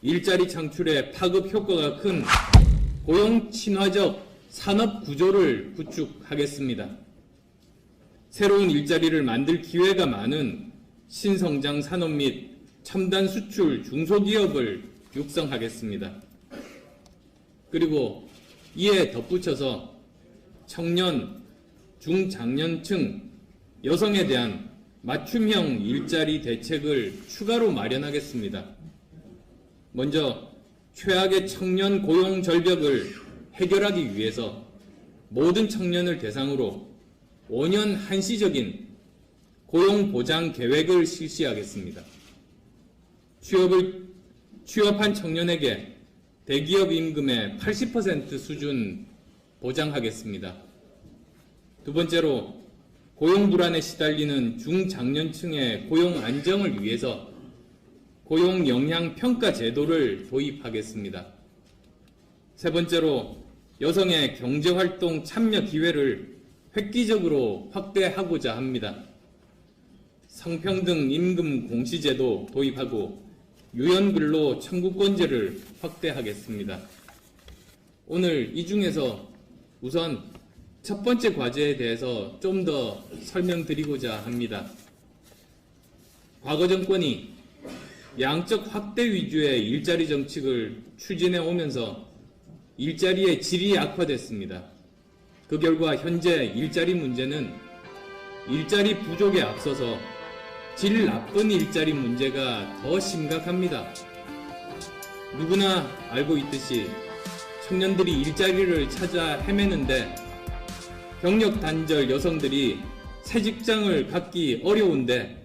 일자리 창출에 파급 효과가 큰 고용 친화적 산업 구조를 구축하겠습니다. 새로운 일자리를 만들 기회가 많은 신성장 산업 및 첨단 수출 중소기업을 육성하겠습니다. 그리고 이에 덧붙여서 청년, 중장년층, 여성에 대한 맞춤형 일자리 대책을 추가로 마련하겠습니다. 먼저 최악의 청년 고용 절벽을 해결하기 위해서 모든 청년을 대상으로 5년 한시적인 고용 보장 계획을 실시하겠습니다. 취업한 청년에게 대기업 임금의 80% 수준 보장하겠습니다. 두 번째로 고용 불안에 시달리는 중장년층의 고용 안정을 위해서 고용 영향 평가 제도를 도입하겠습니다. 세 번째로 여성의 경제활동 참여 기회를 획기적으로 확대하고자 합니다. 성평등 임금 공시제도 도입하고 유연근로 청구권제를 확대하겠습니다. 오늘 이 중에서 우선 첫 번째 과제에 대해서 좀 더 설명드리고자 합니다. 과거 정권이 양적 확대 위주의 일자리 정책을 추진해 오면서 일자리의 질이 악화됐습니다. 그 결과 현재 일자리 문제는 일자리 부족에 앞서서 질 나쁜 일자리 문제가 더 심각합니다. 누구나 알고 있듯이 청년들이 일자리를 찾아 헤매는데 경력 단절 여성들이 새 직장을 갖기 어려운데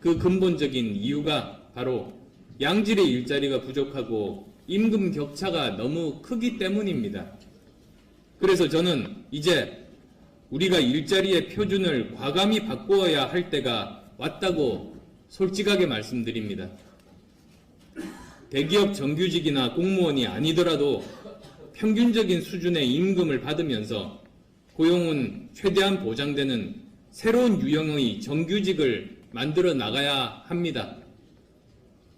그 근본적인 이유가 바로 양질의 일자리가 부족하고 임금 격차가 너무 크기 때문입니다. 그래서 저는 이제 우리가 일자리의 표준을 과감히 바꾸어야 할 때가 왔다고 솔직하게 말씀드립니다. 대기업 정규직이나 공무원이 아니더라도 평균적인 수준의 임금을 받으면서 고용은 최대한 보장되는 새로운 유형의 정규직을 만들어 나가야 합니다.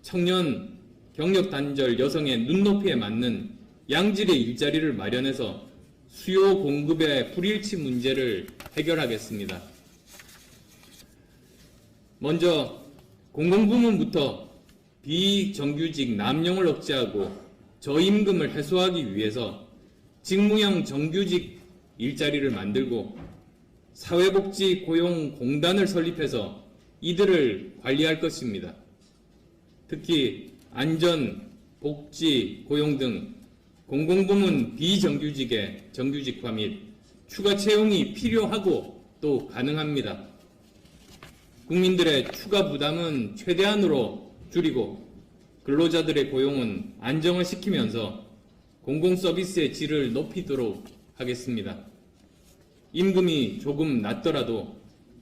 청년, 경력 단절 여성의 눈높이에 맞는 양질의 일자리를 마련해서 수요 공급의 불일치 문제를 해결하겠습니다. 먼저 공공부문부터 비정규직 남용을 억제하고 저임금을 해소하기 위해서 직무형 정규직 일자리를 만들고 사회복지고용공단을 설립해서 이들을 관리할 것입니다. 특히 안전, 복지, 고용 등 공공부문 비정규직의 정규직화 및 추가 채용이 필요하고 또 가능합니다. 국민들의 추가 부담은 최대한으로 줄이고 근로자들의 고용은 안정을 시키면서 공공서비스의 질을 높이도록 하겠습니다. 임금이 조금 낮더라도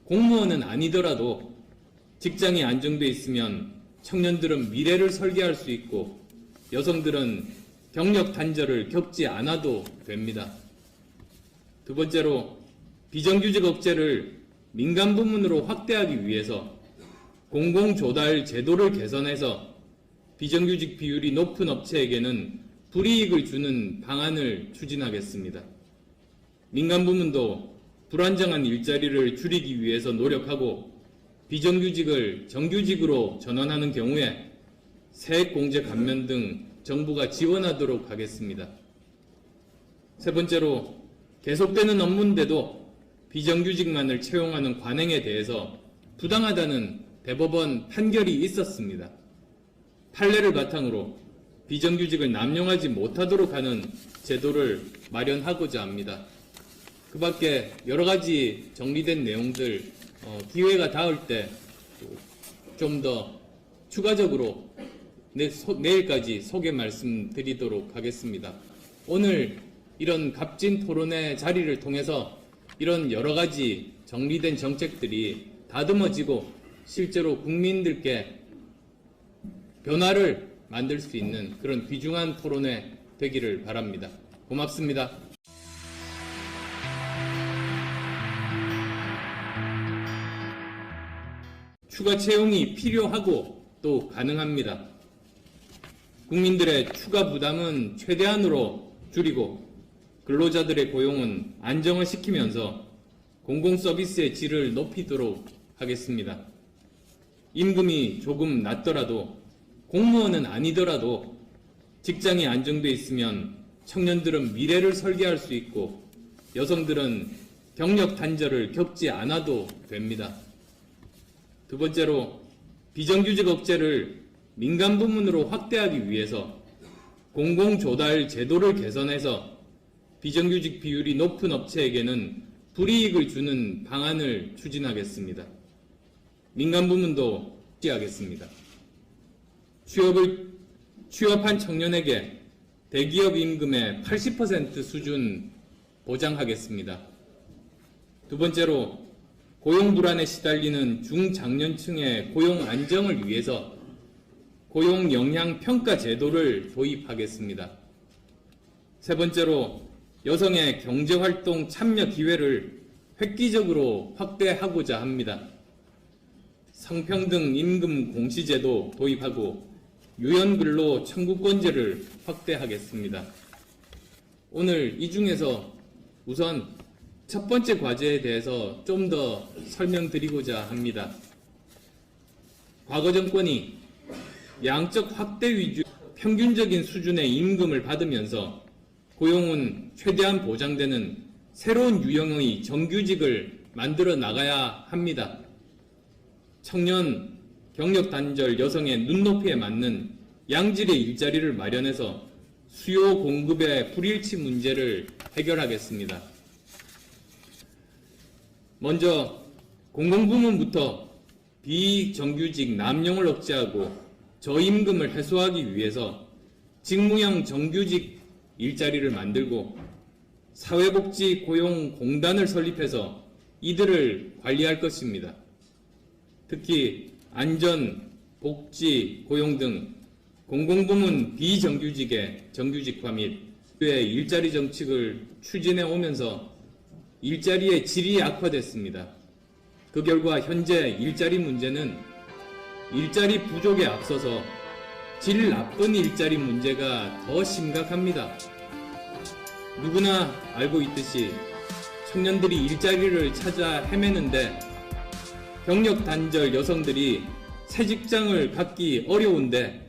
공무원은 아니더라도 직장이 안정돼 있으면 청년들은 미래를 설계할 수 있고 여성들은 경력 단절을 겪지 않아도 됩니다. 두 번째로 비정규직 억제를 민간 부문으로 확대하기 위해서 공공조달 제도를 개선해서 비정규직 비율이 높은 업체에게는 불이익을 주는 방안을 추진하겠습니다. 민간 부문도 불안정한 일자리를 줄이기 위해서 노력하고 비정규직을 정규직으로 전환하는 경우에 세액공제 감면 등 정부가 지원하도록 하겠습니다. 세 번째로 계속되는 업무인데도 비정규직만을 채용하는 관행에 대해서 부당하다는 대법원 판결이 있었습니다. 판례를 바탕으로 비정규직을 남용하지 못하도록 하는 제도를 마련하고자 합니다. 그 밖에 여러 가지 정리된 내용들 기회가 닿을 때 좀 더 추가적으로 내일까지 소개 말씀드리도록 하겠습니다. 오늘 이런 값진 토론회 자리를 통해서 이런 여러 가지 정리된 정책들이 다듬어지고 실제로 국민들께 변화를 만들 수 있는 그런 귀중한 토론회 되기를 바랍니다. 고맙습니다. 추가 채용이 필요하고 또 가능합니다. 국민들의 추가 부담은 최대한으로 줄이고 근로자들의 고용은 안정을 시키면서 공공서비스의 질을 높이도록 하겠습니다. 임금이 조금 낮더라도 공무원은 아니더라도 직장이 안정돼 있으면 청년들은 미래를 설계할 수 있고 여성들은 경력 단절을 겪지 않아도 됩니다. 두 번째로 비정규직 억제를 민간 부문으로 확대하기 위해서 공공조달 제도를 개선해서 비정규직 비율이 높은 업체에게는 불이익을 주는 방안을 추진하겠습니다. 민간 부문도 지하겠습니다. 취업한 청년에게 대기업 임금의 80% 수준 보장하겠습니다. 두 번째로 고용 불안에 시달리는 중장년층의 고용 안정을 위해서 고용 영향 평가 제도를 도입하겠습니다. 세 번째로 여성의 경제활동 참여 기회를 획기적으로 확대하고자 합니다. 성평등 임금 공시제도 도입하고 유연근로 청구권제를 확대하겠습니다. 오늘 이 중에서 우선 첫 번째 과제에 대해서 좀 더 설명드리고자 합니다. 과거 정권이 양적 확대 위주 평균적인 수준의 임금을 받으면서 고용은 최대한 보장되는 새로운 유형의 정규직을 만들어 나가야 합니다. 청년, 경력 단절 여성의 눈높이에 맞는 양질의 일자리를 마련해서 수요 공급의 불일치 문제를 해결하겠습니다. 먼저 공공부문부터 비정규직 남용을 억제하고 저임금을 해소하기 위해서 직무형 정규직 일자리를 만들고 사회복지고용공단을 설립해서 이들을 관리할 것입니다. 특히 안전, 복지, 고용 등 공공부문 비정규직의 정규직화 및 일자리 정책을 추진해 오면서 일자리의 질이 악화됐습니다. 그 결과 현재 일자리 문제는 일자리 부족에 앞서서 질 나쁜 일자리 문제가 더 심각합니다. 누구나 알고 있듯이 청년들이 일자리를 찾아 헤매는데 경력 단절 여성들이 새 직장을 갖기 어려운데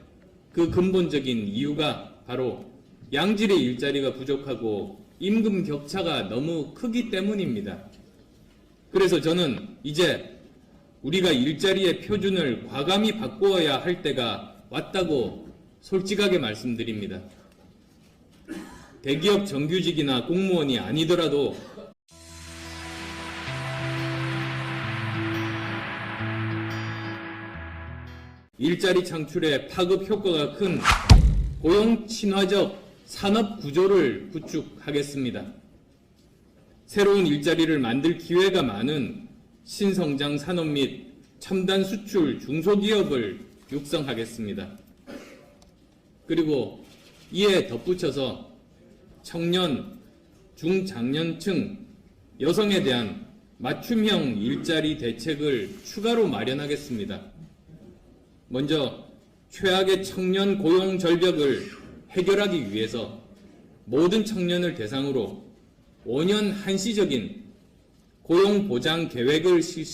그 근본적인 이유가 바로 양질의 일자리가 부족하고 임금 격차가 너무 크기 때문입니다. 그래서 저는 이제 우리가 일자리의 표준을 과감히 바꾸어야 할 때가 왔다고 솔직하게 말씀드립니다. 대기업 정규직이나 공무원이 아니더라도 일자리 창출에 파급 효과가 큰 고용 친화적 산업 구조를 구축하겠습니다. 새로운 일자리를 만들 기회가 많은 신성장 산업 및 첨단 수출 중소기업을 육성하겠습니다. 그리고 이에 덧붙여서 청년, 중장년층, 여성에 대한 맞춤형 일자리 대책을 추가로 마련하겠습니다. 먼저 최악의 청년 고용 절벽을 해결하기 위해서 모든 청년을 대상으로 5년 한시적인 고용 보장 계획을